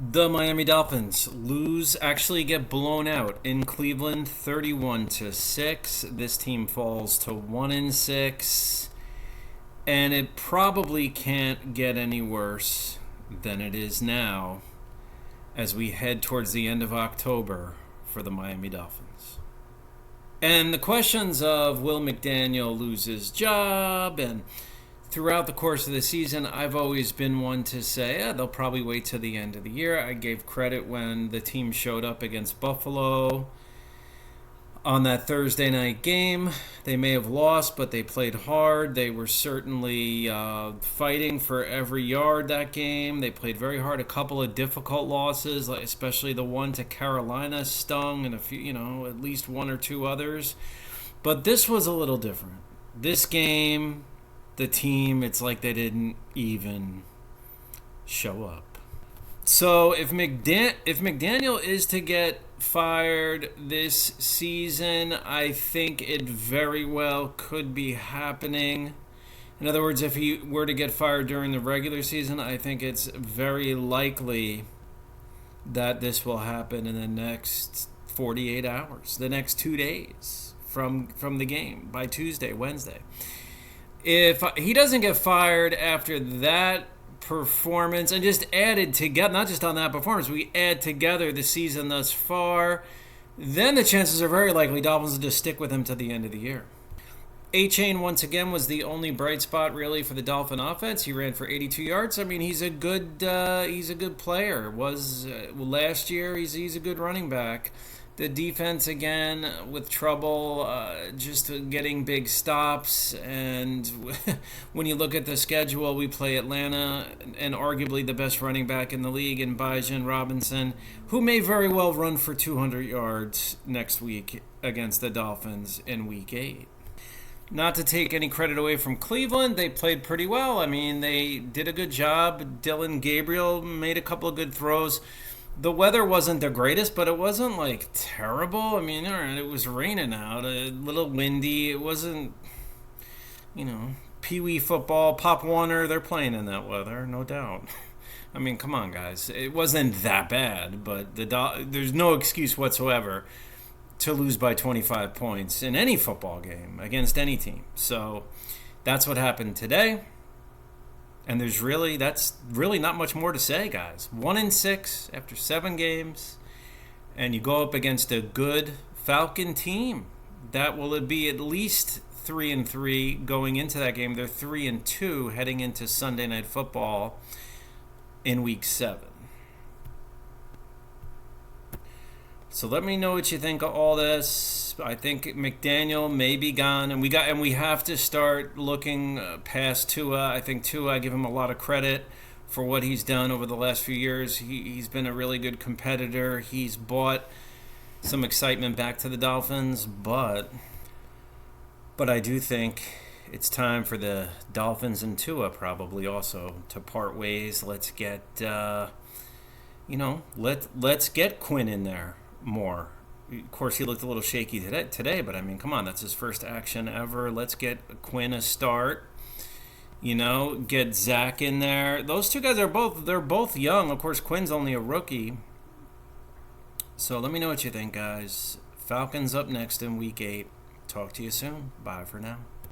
The Miami Dolphins actually get blown out in Cleveland 31-6. This team falls to 1-6, and it probably can't get any worse than it is now as we head towards the end of October for the Miami Dolphins. And the questions of will McDaniel lose his job, and throughout the course of the season, I've always been one to say, they'll probably wait till the end of the year. I gave credit when the team showed up against Buffalo on that Thursday night game. They may have lost, but they played hard. They were certainly fighting for every yard that game. They played very hard. A couple of difficult losses, like especially the one to Carolina stung, and a few, at least one or two others. But this was a little different. This game, the team, it's like they didn't even show up. So if McDaniel is to get fired this season, I think it very well could be happening. In other words, if he were to get fired during the regular season, I think it's very likely that this will happen in the next 48 hours, the next 2 days from the game, by Tuesday, Wednesday. If he doesn't get fired after that performance, and just added together, not just on that performance, we add together the season thus far, then the chances are very likely Dolphins will just stick with him to the end of the year. Achane, once again, was the only bright spot really for the Dolphin offense. He ran for 82 yards. I mean, he's a good player. Was last year. He's a good running back. The defense, again, with trouble, just getting big stops. And when you look at the schedule, we play Atlanta and arguably the best running back in the league in Bijan Robinson, who may very well run for 200 yards next week against the Dolphins in Week 8. Not to take any credit away from Cleveland, they played pretty well. I mean, they did a good job. Dylan Gabriel made a couple of good throws. The weather wasn't the greatest, but it wasn't, terrible. I mean, it was raining out, a little windy. It wasn't, Pee Wee football, Pop Warner, they're playing in that weather, no doubt. I mean, come on, guys. It wasn't that bad, but there's no excuse whatsoever to lose by 25 points in any football game against any team. So that's what happened today. And that's really not much more to say, guys. 1-6 after 7 games, and you go up against a good Falcon team that will be at least 3-3 going into that game. They're 3-2 heading into Sunday Night Football in Week 7. So let me know what you think of all this. I think McDaniel may be gone, and we have to start looking past Tua. I think Tua, I give him a lot of credit for what he's done over the last few years. He's been a really good competitor. He's brought some excitement back to the Dolphins, but I do think it's time for the Dolphins and Tua probably also to part ways. Let's get let's get Quinn in there more. Of course, he looked a little shaky today, but I mean, come on, that's his first action ever. Let's get Quinn a start. Get Zach in there. Those two guys they're both young. Of course, Quinn's only a rookie. So let me know what you think, guys. Falcons up next in Week 8. Talk to you soon. Bye for now.